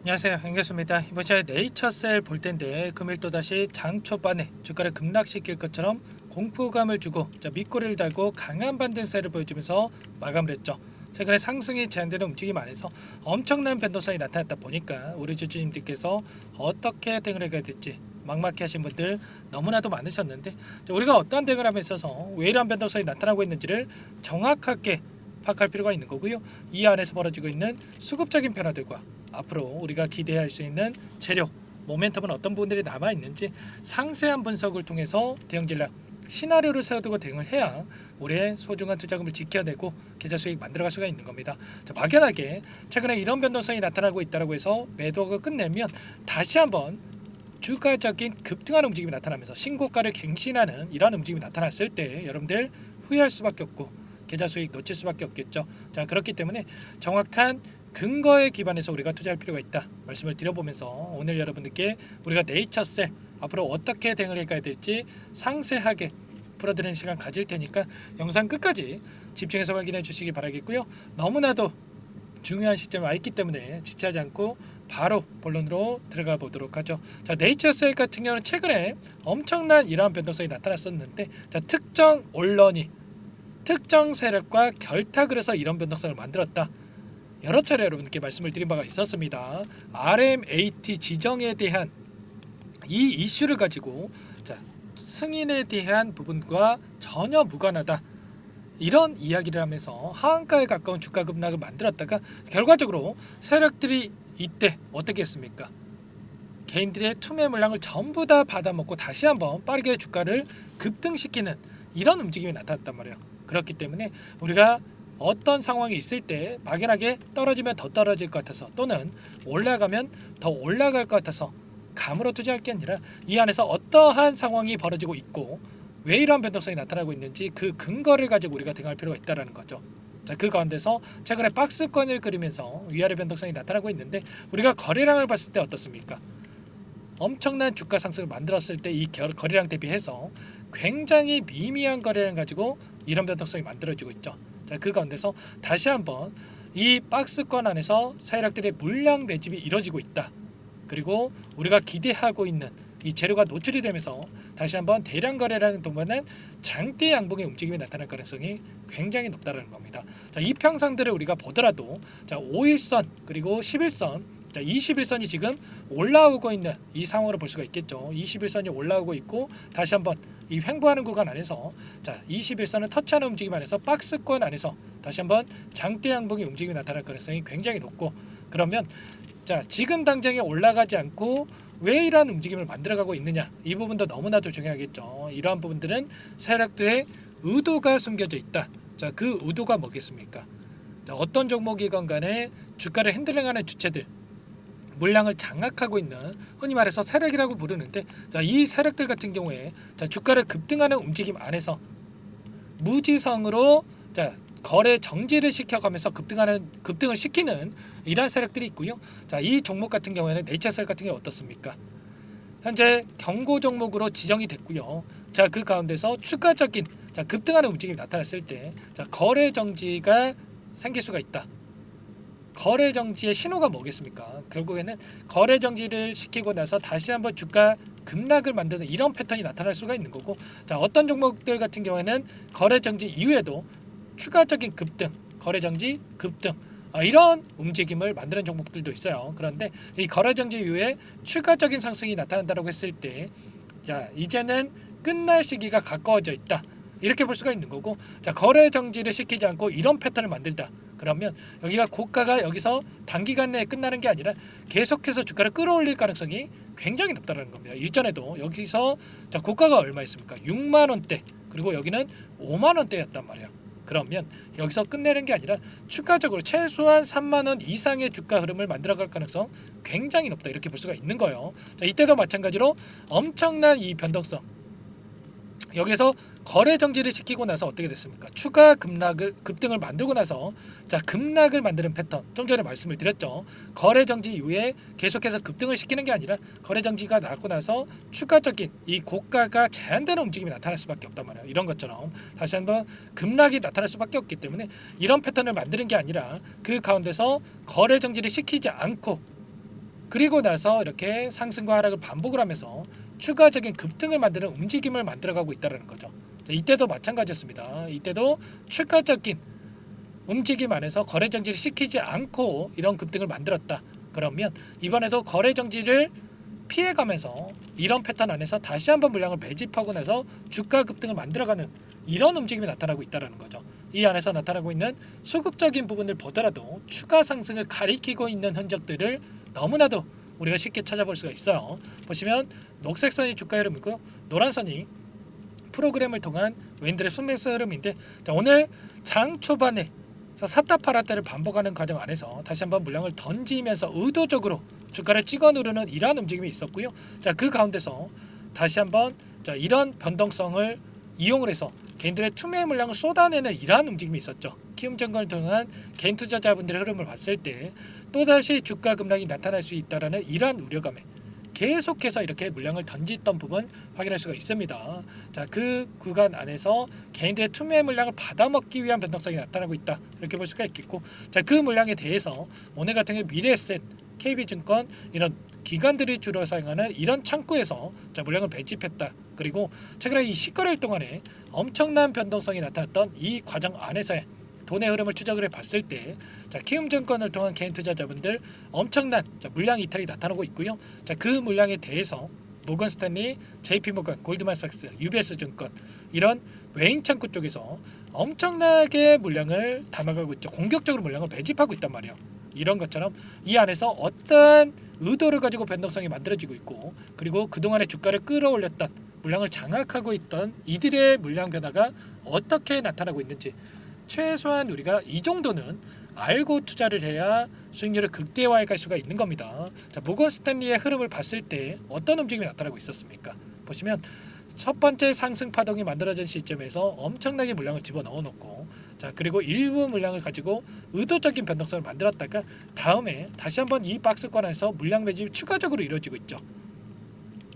안녕하세요, 반갑습니다. 이번 시간에 네이처셀 볼 텐데 금일 또다시 장 초반에 주가를 급락시킬 것처럼 공포감을 주고 밑꼬리를 달고 강한 반등세를 보여주면서 마감을 했죠. 최근에 상승이 제한되는 움직임 안에서 엄청난 변동성이 나타났다 보니까 우리 주주님들께서 어떻게 대응을 해야 될지 막막해 하신 분들 너무나도 많으셨는데, 우리가 어떠한 대응을 하면 있어서 왜 이러한 변동성이 나타나고 있는지를 정확하게 파악할 필요가 있는 거고요. 이 안에서 벌어지고 있는 수급적인 변화들과 앞으로 우리가 기대할 수 있는 재료, 모멘텀은 어떤 부분들이 남아 있는지 상세한 분석을 통해서 대응 전략, 시나리오를 세워두고 대응을 해야 우리의 소중한 투자금을 지켜내고 계좌 수익 만들어갈 수가 있는 겁니다. 막연하게 최근에 이런 변동성이 나타나고 있다고 해서 매도가 끝내면 다시 한번 주가적인 급등하는 움직임이 나타나면서 신고가를 갱신하는 이런 움직임이 나타났을 때 여러분들 후회할 수밖에 없고 계좌 수익 놓칠 수밖에 없겠죠. 그렇기 때문에 정확한 근거에 기반해서 우리가 투자할 필요가 있다 말씀을 드려보면서 오늘 여러분들께 우리가 네이처셀 앞으로 어떻게 대응을 해가야 될지 상세하게 풀어드리는 시간 가질 테니까 영상 끝까지 집중해서 확인해 주시기 바라겠고요. 너무나도 중요한 시점에 와 있기 때문에 지체하지 않고 바로 본론으로 들어가 보도록 하죠. 네이처셀 같은 경우는 최근에 엄청난 이러한 변동성이 나타났었는데, 특정 언론이 특정 세력과 결탁을 해서 이런 변동성을 만들었다. 여러 차례 여러분께 말씀을 드린 바가 있었습니다. RMAT 지정에 대한 이 이슈를 가지고 승인에 대한 부분과 전혀 무관하다, 이런 이야기를 하면서 하한가에 가까운 주가 급락을 만들었다가 결과적으로 세력들이 이때 어떻게 했습니까? 개인들의 투매 물량을 전부 다 받아먹고 다시 한번 빠르게 주가를 급등시키는 이런 움직임이 나타났단 말이에요. 그렇기 때문에 우리가 어떤 상황이 있을 때 막연하게 떨어지면 더 떨어질 것 같아서 또는 올라가면 더 올라갈 것 같아서 감으로 투자할 게 아니라 이 안에서 어떠한 상황이 벌어지고 있고 왜 이러한 변동성이 나타나고 있는지 그 근거를 가지고 우리가 대응할 필요가 있다는 거죠. 그 가운데서 최근에 박스권을 그리면서 위아래 변동성이 나타나고 있는데, 우리가 거래량을 봤을 때 어떻습니까? 엄청난 주가 상승을 만들었을 때 이 거래량 대비해서 굉장히 미미한 거래량 가지고 이런 변동성이 만들어지고 있죠. 그 가운데서 다시 한번 이 박스권 안에서 세력들의 물량 매집이 이뤄지고 있다. 그리고 우리가 기대하고 있는 이 재료가 노출이 되면서 다시 한번 대량 거래량 동반한 장대 양봉의 움직임이 나타날 가능성이 굉장히 높다는 겁니다. 이 평상들을 우리가 보더라도 5일선 그리고 11선, 21선이 지금 올라오고 있는 이 상황으로 볼 수가 있겠죠. 21선이 올라오고 있고 다시 한번 이 횡보하는 구간 안에서 21선을 터치하는 움직임 안에서 박스권 안에서 다시 한번 장대 양봉의 움직임이 나타날 가능성이 굉장히 높고, 그러면 지금 당장에 올라가지 않고 왜 이러한 움직임을 만들어가고 있느냐, 이 부분도 너무나도 중요하겠죠. 이러한 부분들은 세력들의 의도가 숨겨져 있다. 그 의도가 뭐겠습니까? 어떤 종목이건 간에 주가를 핸들링하는 주체들, 물량을 장악하고 있는 흔히 말해서 세력이라고 부르는데, 이 세력들 같은 경우에 주가를 급등하는 움직임 안에서 무지성으로 거래 정지를 시켜가면서 급등을 시키는 이러한 세력들이 있고요. 이 종목 같은 경우에는 네이처셀 같은 경우 어떻습니까? 현재 경고 종목으로 지정이 됐고요. 그 가운데서 추가적인 급등하는 움직임이 나타났을 때 거래 정지가 생길 수가 있다. 거래 정지의 신호가 뭐겠습니까? 결국에는 거래 정지를 시키고 나서 다시 한번 주가 급락을 만드는 이런 패턴이 나타날 수가 있는 거고, 어떤 종목들 같은 경우에는 거래 정지 이후에도 추가적인 급등, 거래 정지 급등, 이런 움직임을 만드는 종목들도 있어요. 그런데 이 거래 정지 이후에 추가적인 상승이 나타난다고 했을 때 이제는 끝날 시기가 가까워져 있다, 이렇게 볼 수가 있는 거고, 거래 정지를 시키지 않고 이런 패턴을 만들다, 그러면 여기가 고가가 여기서 단기간 내에 끝나는 게 아니라 계속해서 주가를 끌어올릴 가능성이 굉장히 높다는 겁니다. 일전에도 여기서 고가가 얼마였습니까? 6만 원대, 그리고 여기는 5만 원대였단 말이에요. 그러면 여기서 끝내는 게 아니라 추가적으로 최소한 3만 원 이상의 주가 흐름을 만들어갈 가능성 굉장히 높다, 이렇게 볼 수가 있는 거예요. 이때도 마찬가지로 엄청난 이 변동성, 여기서 거래 정지를 시키고 나서 어떻게 됐습니까? 추가 급등을 만들고 나서 급락을 만드는 패턴, 좀 전에 말씀을 드렸죠. 거래 정지 이후에 계속해서 급등을 시키는 게 아니라 거래 정지가 나고 나서 추가적인 이 고가가 제한되는 움직임이 나타날 수밖에 없단 말이에요. 이런 것처럼 다시 한번 급락이 나타날 수밖에 없기 때문에 이런 패턴을 만드는 게 아니라 그 가운데서 거래 정지를 시키지 않고 그리고 나서 이렇게 상승과 하락을 반복을 하면서 추가적인 급등을 만드는 움직임을 만들어가고 있다는 거죠. 자, 이때도 마찬가지였습니다. 이때도 추가적인 움직임 안에서 거래 정지를 시키지 않고 이런 급등을 만들었다. 그러면 이번에도 거래 정지를 피해가면서 이런 패턴 안에서 다시 한번 물량을 매집하고 나서 주가 급등을 만들어가는 이런 움직임이 나타나고 있다는 거죠. 이 안에서 나타나고 있는 수급적인 부분을 보더라도 추가 상승을 가리키고 있는 흔적들을 너무나도 우리가 쉽게 찾아볼 수가 있어요. 보시면 녹색 선이 주가 흐름이고 노란 선이 프로그램을 통한 외인들의 순매수 흐름인데, 자, 오늘 장 초반에 샀다 팔았다를 반복하는 과정 안에서 다시 한번 물량을 던지면서 의도적으로 주가를 찍어 누르는 이러한 움직임이 있었고요. 자, 그 가운데서 다시 한번 이런 변동성을 이용을 해서 개인들의 투매 물량을 쏟아내는 이러한 움직임이 있었죠. 키움증권을 통한 개인 투자자분들의 흐름을 봤을 때 또다시 주가 급락이 나타날 수 있다라는 이러한 우려감에 계속해서 이렇게 물량을 던졌던 부분 확인할 수가 있습니다. 자, 그 구간 안에서 개인들의 투매 물량을 받아먹기 위한 변동성이 나타나고 있다, 이렇게 볼 수가 있겠고, 자, 그 물량에 대해서 오늘 같은 경우 미래에셋, KB증권 이런 기관들이 주로 사용하는 이런 창구에서 물량을 배집했다. 그리고 최근에 이 10거래일 동안에 엄청난 변동성이 나타났던 이 과정 안에서의 돈의 흐름을 추적을 해봤을 때, 키움증권을 통한 개인 투자자분들 엄청난 물량 이탈이 나타나고 있고요. 자, 그 물량에 대해서 모건스탠리, JP모건, 골드만삭스, UBS증권 이런 외인 창구 쪽에서 엄청나게 물량을 담아가고 있죠. 공격적으로 물량을 배집하고 있단 말이에요. 이런 것처럼 이 안에서 어떤 의도를 가지고 변동성이 만들어지고 있고, 그리고 그동안의 주가를 끌어올렸던 물량을 장악하고 있던 이들의 물량 변화가 어떻게 나타나고 있는지 최소한 우리가 이 정도는 알고 투자를 해야 수익률을 극대화해 갈 수가 있는 겁니다. 자, 모건 스탠리의 흐름을 봤을 때 어떤 움직임이 나타나고 있었습니까? 보시면 첫 번째 상승 파동이 만들어진 시점에서 엄청나게 물량을 집어넣어 놓고, 자, 그리고 일부 물량을 가지고 의도적인 변동성을 만들었다가 다음에 다시 한번 이 박스권 안에서 물량 매집이 추가적으로 이루어지고 있죠.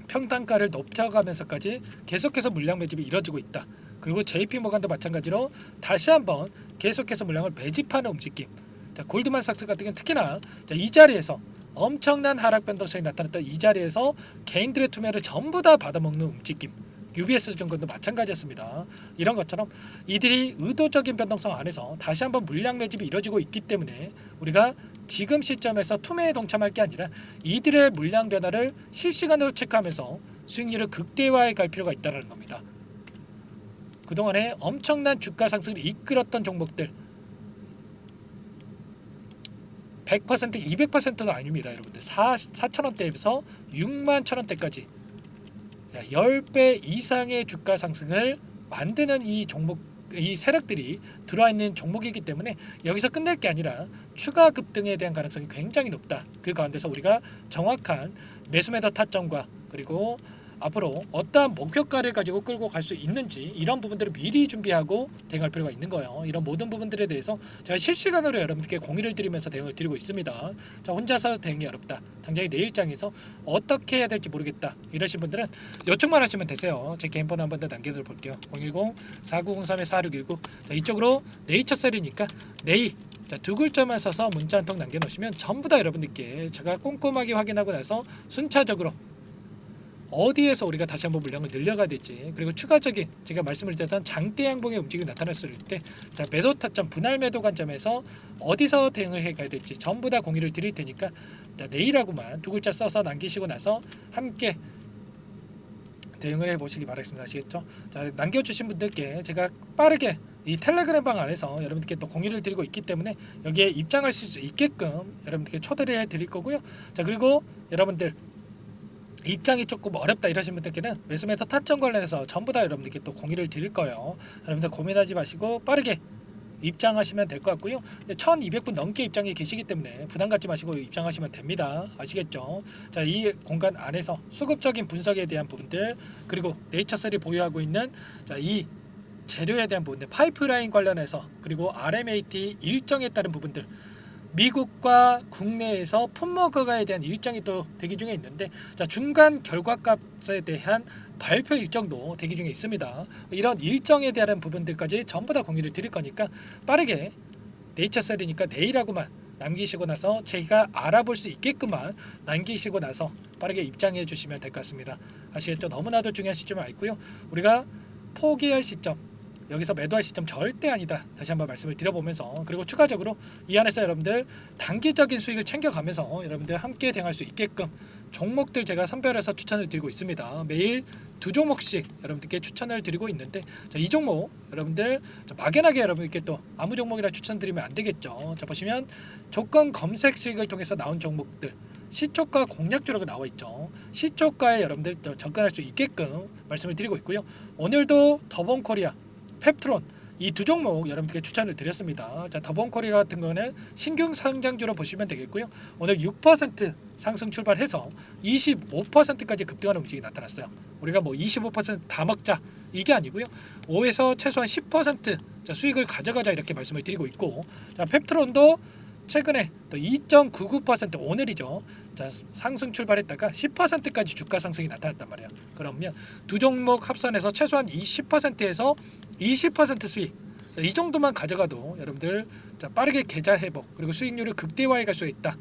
평단가를 높여가면서까지 계속해서 물량 매집이 이루어지고 있다. 그리고 JP모건도 마찬가지로 다시 한번 계속해서 물량을 매집하는 움직임. 자, 골드만삭스 같은 경우는 특히나 이 자리에서 엄청난 하락 변동성이 나타났던 이 자리에서 개인들의 투매를 전부 다 받아먹는 움직임. UBS증권도 마찬가지였습니다. 이런 것처럼 이들이 의도적인 변동성 안에서 다시 한번 물량 매집이 이루어지고 있기 때문에 우리가 지금 시점에서 투매에 동참할 게 아니라 이들의 물량 변화를 실시간으로 체크하면서 수익률을 극대화해 갈 필요가 있다는 겁니다. 그동안에 엄청난 주가 상승을 이끌었던 종목들 100%, 200%도 아닙니다, 여러분들. 4,000원대에서 6만 1,000원대까지 10배 이상의 주가 상승을 만드는 이 종목, 이 세력들이 들어와 있는 종목이기 때문에 여기서 끝낼 게 아니라 추가 급등에 대한 가능성이 굉장히 높다. 그 가운데서 우리가 정확한 매수 매도 타점과 그리고 앞으로 어떠한 목표가를 가지고 끌고 갈 수 있는지 이런 부분들을 미리 준비하고 대응할 필요가 있는 거예요. 이런 모든 부분들에 대해서 제가 실시간으로 여러분들께 공유를 드리면서 대응을 드리고 있습니다. 자, 혼자서 대응이 어렵다, 당장에 내 일장에서 어떻게 해야 될지 모르겠다, 이러신 분들은 요청만 하시면 되세요. 제 개인 번호 한 번 더 남겨드려 볼게요. 010-4903-4619. 자, 이쪽으로 네이처셀이니까 네이 두 글자만 써서 문자 한 통 남겨놓으시면 전부 다 여러분들께 제가 꼼꼼하게 확인하고 나서 순차적으로 어디에서 우리가 다시 한번 물량을 늘려가야 될지, 그리고 추가적인 제가 말씀을 드렸던 장대 양봉의 움직임이 나타났을 때 매도 타점, 분할 매도 관점에서 어디서 대응을 해가야 될지 전부 다 공유를 드릴 테니까 내일하고만 두 글자 써서 남기시고 나서 함께 대응을 해보시기 바라겠습니다. 아시겠죠? 자, 남겨주신 분들께 제가 빠르게 이 텔레그램 방 안에서 여러분들께 또 공유를 드리고 있기 때문에 여기에 입장하실 수 있게끔 여러분들께 초대를 해드릴 거고요. 자, 그리고 여러분들 입장이 조금 어렵다 이러신 분들께는 매수 매도 타점 관련해서 전부 다 여러분들께 또 공유를 드릴 거예요. 여러분들 고민하지 마시고 빠르게 입장하시면 될 것 같고요. 1200분 넘게 입장이 계시기 때문에 부담 갖지 마시고 입장하시면 됩니다. 아시겠죠? 자, 이 공간 안에서 수급적인 분석에 대한 부분들, 그리고 네이처셀이 보유하고 있는 이 재료에 대한 부분들, 파이프라인 관련해서, 그리고 RMAT 일정에 따른 부분들, 미국과 국내에서 풋머그가에 대한 일정이 또 대기 중에 있는데, 자, 중간 결과값에 대한 발표 일정도 대기 중에 있습니다. 이런 일정에 대한 부분들까지 전부 다 공유를 드릴 거니까 빠르게 네이처셀이니까 내일하고만 남기시고 나서 제가 알아볼 수 있게끔만 남기시고 나서 빠르게 입장해 주시면 될 것 같습니다. 아시겠죠? 너무나도 중요한 시점을 알고요. 우리가 포기할 시점, 여기서 매도할 시점 절대 아니다. 다시 한번 말씀을 드려보면서, 그리고 추가적으로 이 안에서 여러분들 단기적인 수익을 챙겨가면서 여러분들 함께 대응할 수 있게끔 종목들 제가 선별해서 추천을 드리고 있습니다. 매일 2종목씩 여러분들께 추천을 드리고 있는데, 자, 이 종목 여러분들 막연하게 여러분들께 또 아무 종목이라 추천드리면 안 되겠죠. 자, 보시면 조건 검색식을 통해서 나온 종목들, 시초가 공략주라고 나와 있죠. 시초가에 여러분들 접근할 수 있게끔 말씀을 드리고 있고요. 오늘도 더본코리아, 펩트론 이 두 종목 여러분들께 추천을 드렸습니다. 자, 더본코리아 같은 거는 신규 상장주로 보시면 되겠고요. 오늘 6% 상승 출발해서 25%까지 급등하는 움직임이 나타났어요. 우리가 뭐 25%다 먹자 이게 아니고요. 5에서 최소한 10% 자, 수익을 가져가자 이렇게 말씀을 드리고 있고, 자, 펩트론도 최근에 또 2.99% 오늘이죠. 자, 상승 출발했다가 10%까지 주가 상승이 나타났단 말이에요. 그러면 두 종목 합산해서 최소한 10%에서 20% 수익, 이 정도만 가져가도 여러분들 자, 빠르게 계좌 회복 그리고 수익률을 극대화해 갈 수 있다.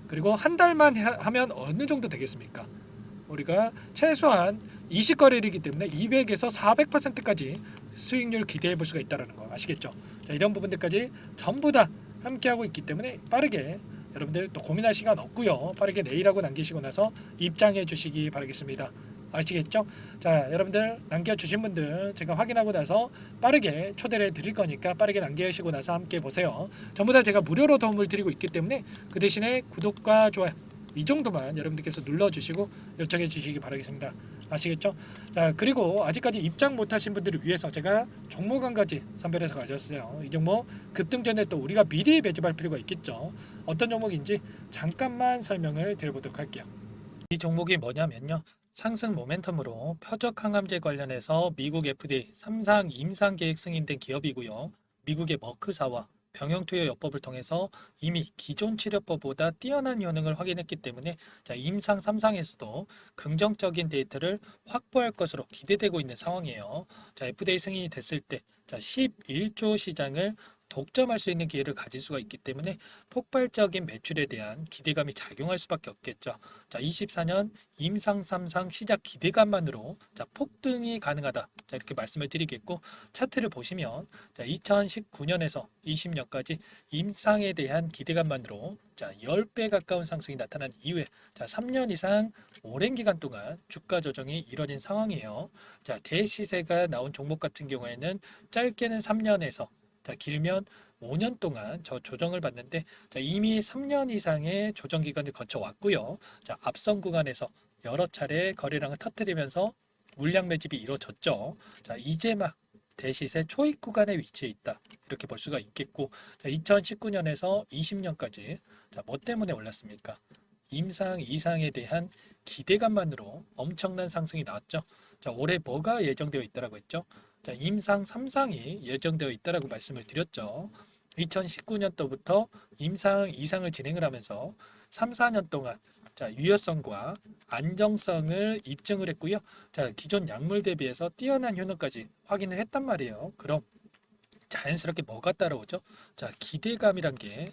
그리고 한 달만 하면 어느 정도 되겠습니까? 우리가 최소한 20거래일이기 때문에 200에서 400%까지 수익률 기대해 볼 수가 있다는 거 아시겠죠? 자, 이런 부분들까지 전부 다 함께하고 있기 때문에 빠르게 여러분들 또 고민할 시간 없고요. 빠르게 내일하고 남기시고 나서 입장해 주시기 바라겠습니다. 아시겠죠? 자, 여러분들 남겨주신 분들 제가 확인하고 나서 빠르게 초대를 드릴 거니까 빠르게 남겨주시고 나서 함께 보세요. 전부 다 제가 무료로 도움을 드리고 있기 때문에 그 대신에 구독과 좋아요 이 정도만 여러분들께서 눌러주시고 요청해 주시기 바라겠습니다. 아시겠죠? 자, 그리고 아직까지 입장 못하신 분들을 위해서 제가 종목 한 가지 선별해서 가져왔어요. 이 종목 급등 전에 또 우리가 미리 매집할 필요가 있겠죠. 어떤 종목인지 잠깐만 설명을 드려보도록 할게요. 이 종목이 뭐냐면요, 상승 모멘텀으로 표적 항암제 관련해서 미국 FDA 3상 임상 계획 승인된 기업이고요. 미국의 머크사와 병용투여 요법을 통해서 이미 기존 치료법보다 뛰어난 효능을 확인했기 때문에 자, 임상 3상에서도 긍정적인 데이터를 확보할 것으로 기대되고 있는 상황이에요. 자, FDA 승인이 됐을 때 자, 11조 시장을 독점할 수 있는 기회를 가질 수가 있기 때문에 폭발적인 매출에 대한 기대감이 작용할 수밖에 없겠죠. 자, 24년 임상 3상 시작 기대감만으로 자, 폭등이 가능하다. 자, 이렇게 말씀을 드리겠고, 차트를 보시면 자, 2019년에서 20년까지 임상에 대한 기대감만으로 자, 10배 가까운 상승이 나타난 이후에 자, 3년 이상 오랜 기간 동안 주가 조정이 이뤄진 상황이에요. 자, 대시세가 나온 종목 같은 경우에는 짧게는 3년에서 자, 길면 5년 동안 저 조정을 받는데 자, 이미 3년 이상의 조정 기간을 거쳐왔고요. 자, 앞선 구간에서 여러 차례 거래량을 터뜨리면서 물량 매집이 이루어졌죠. 자, 이제 막 대시세 초입 구간에 위치해 있다. 이렇게 볼 수가 있겠고, 자, 2019년에서 20년까지 자, 뭐 때문에 올랐습니까? 임상 이상에 대한 기대감만으로 엄청난 상승이 나왔죠. 자, 올해 뭐가 예정되어 있다라고 했죠? 자, 임상 3상이 예정되어 있다라고 말씀을 드렸죠. 2019년도부터 임상 2상을 진행을 하면서 3, 4년 동안 자, 유효성과 안정성을 입증을 했고요. 자, 기존 약물 대비해서 뛰어난 효능까지 확인을 했단 말이에요. 그럼 자연스럽게 뭐가 따라오죠? 자, 기대감이란 게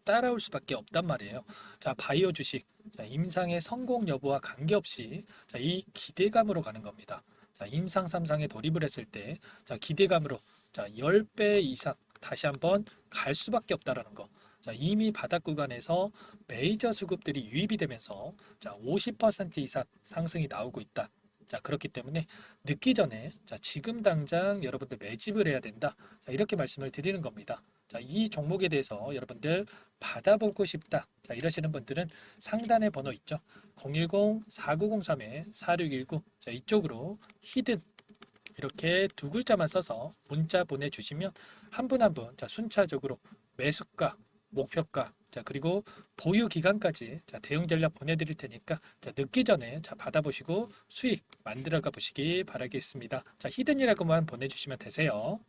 따라올 수밖에 없단 말이에요. 자, 바이오 주식, 자, 임상의 성공 여부와 관계없이 자, 이 기대감으로 가는 겁니다. 자, 임상 3상에 돌입을 했을 때 자, 기대감으로 자, 10배 이상 다시 한번 갈 수밖에 없다라는 거. 자, 이미 바닥 구간에서 메이저 수급들이 유입이 되면서 자, 50% 이상 상승이 나오고 있다. 자, 그렇기 때문에 늦기 전에 자, 지금 당장 여러분들 매집을 해야 된다. 자, 이렇게 말씀을 드리는 겁니다. 자, 이 종목에 대해서 여러분들 받아보고 싶다. 자, 이러시는 분들은 상단에 번호 있죠. 010-4903-4619. 자, 이쪽으로 히든 이렇게 두 글자만 써서 문자 보내주시면 한 분 한 분 자, 순차적으로 매수가, 목표가, 자, 그리고 보유 기간까지 자, 대응 전략 보내드릴 테니까 자, 늦기 전에 자, 받아보시고 수익 만들어가 보시기 바라겠습니다. 자, 히든이라고만 보내주시면 되세요.